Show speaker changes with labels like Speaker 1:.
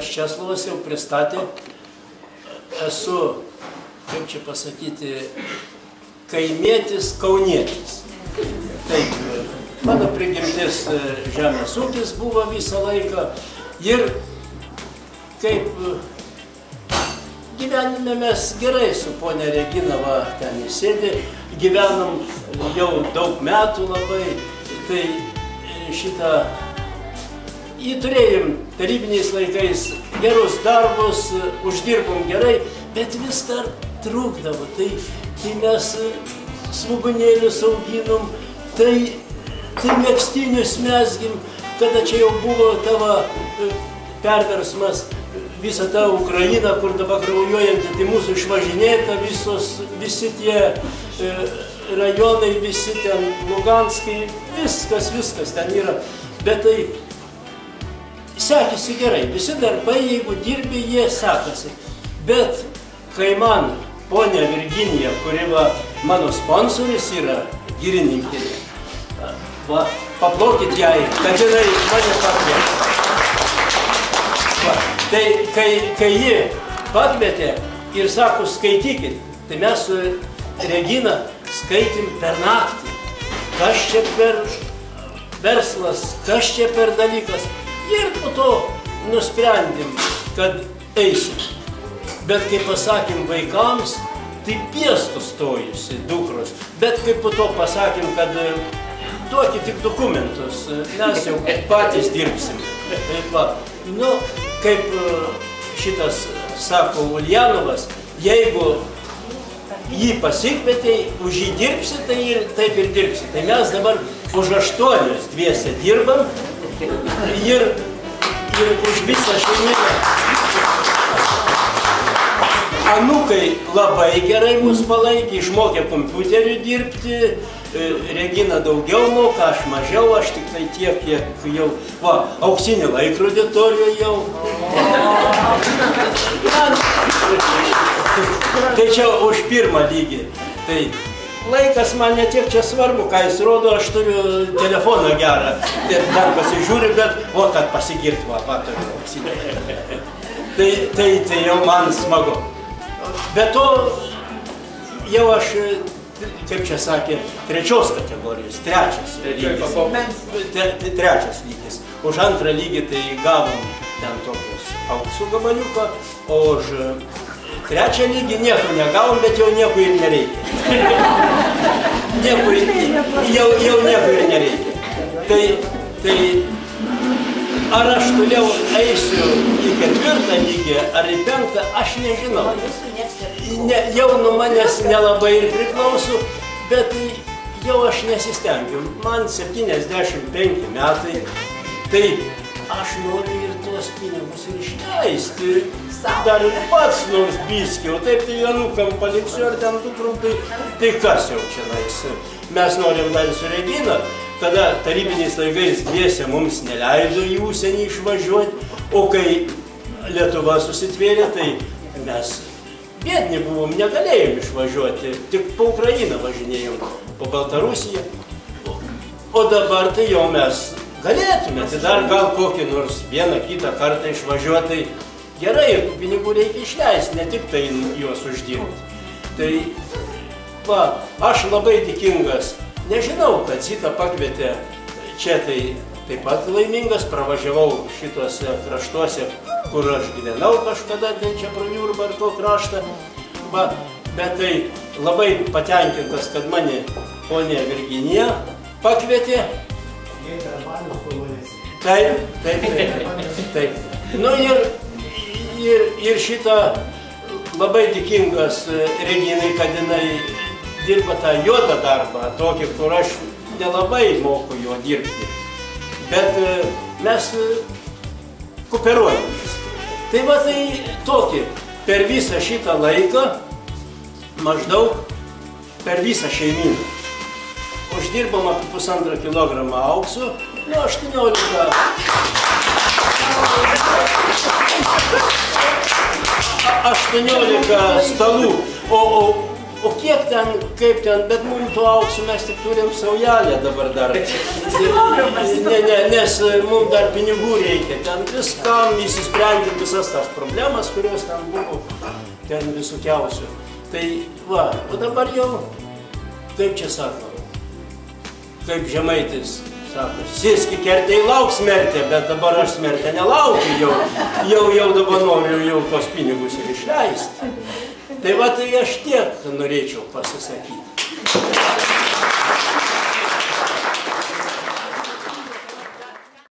Speaker 1: ponas Česlovas jau pristatė, esu, kaip čia pasakyti, kaimietis, kaunietis. Taip, mano prigimtis žemės ūkis buvo visą laiką ir kaip gyvenime mes gerai su ponia Regina, va, ten įsėdė, gyvenom jau daug metų labai, tai šitą įturėjom tarybiniais laikais gerus darbus, uždirbom gerai, bet vis dar trūkdavo, tai mes svogūnėlius auginom, tai megztinius mezgim, kada čia jau buvo tavo perversmas, visa ta Ukraina, kur dabar kraujuojanti, tai mūsų išvažinėta visi tie rajonai, visi ten Luganskai, viskas ten yra, bet tai sekėsi gerai, visi darbai, jeigu dirbi, jie sekasi, bet kai man ponia Virginija, kuri va, mano sponsoris yra, girininkė, va, paplokit jai, kad jinai mane pakvietė. Tai kai ji pakvietė ir sako, skaitykit, tai mes su Regina skaitėm per naktį, kas čia per verslas, kas čia per dalykas. Ir po to nusprendėm, kad eisim. Bet kai pasakėm vaikams, tai piestų stojusi dukros. Bet kai po to pasakėm, kad duokit tik dokumentus, mes jau patys dirbsim. Nu, kaip šitas sako Uljanovas, jeigu jį pasikvietei, už jį dirbsi, tai ir taip ir dirbsi. Tai mes dabar už 8 dviese dirbam ir už visą šeimyną. Anūkai labai gerai mus palaikė, išmokė kompiuteriu dirbti, Regina daugiau moka, aš mažiau, aš tik tai tiek, kiek jau, va, auksinį laikrodį turiu jau. Tai čia už pirmą lygį. Tai laikas man ne tiek čia svarbu, ką jis rodo, aš turiu telefoną gerą. Dar pasižiūriu, bet, o, kad pasigirt, va, paturiu auksinį. Tai jau man smagu. Be to, jau aš, kaip čia sakė, 3 kategorijos, 3 lygis. 3 lygis. Už 2 lygį tai gavom ten tokius auksų gabaliuką, o už 3 lygį nieko negavom, bet jau nieko ir nereikia. Jau nieko ir nereikia. Tai ar aš toliau eisiu į 4 lygį, ar į 5, aš nežinau. Jau nuo manęs nelabai ir priklauso, bet jau aš nesistengiu. Man 75 metai, tai aš noriu ir tuos pinigus ir išleisti. Dar ir pats nors biskiau, taip tai anūkam paliksiu, ar ten dukrom, tai kas jau čia nais. Mes norim dar su Regina, kada tarybiniais laikais dviese mums neleido į užsienį išvažiuoti, o kai Lietuva susitvėrė, tai mes biedni buvom, negalėjom išvažiuoti, tik po Ukrainą važinėjom, po Baltarusiją. O dabar tai jau mes galėtume, tai dar gal kokį nors vieną kitą kartą išvažiuoti. Gerai, ir tų pinigų reikia išleisti, ne tik tai juos uždirbti. Tai, va, aš labai dėkingas. Nežinau, kad Zita pakvietė čia, tai taip pat laimingas, pravažiavau šituose kraštuose, kur aš gyvenau kažkada, tai čia pro Jurbarko ar to kraštą. Bet tai labai patenkintas, kad mane ponia Virginija pakvietė. Taip. Nu ir šitą labai dėkingas Reginai, kad jinai dirba tą juodą darbą, tokį, kur aš nelabai moku jo dirbti. Bet mes kooperuojamės. Tai va tai tokį, per visą šitą laiką, maždaug per visą šeimyną. Uždirbom apie 1,5 kilogramą auksų, nu 18 stalų, o o kiek ten, kaip ten, bet mums tų auksų mes tik turim saujelę dabar dar. Nes mums dar pinigų reikia, ten viskam įsisprendžiam visas tas problemas, kurios ten buvo, ten visokiausių. Tai va, o dabar jau, kaip čia sako, kaip žemaitis sako, sėski kertė į lauk smertę, bet dabar aš smertę nelaukiu, jau dabar noriu jau tos pinigus ir išleisti. Tai va, tai aš tiek norėčiau pasisakyti.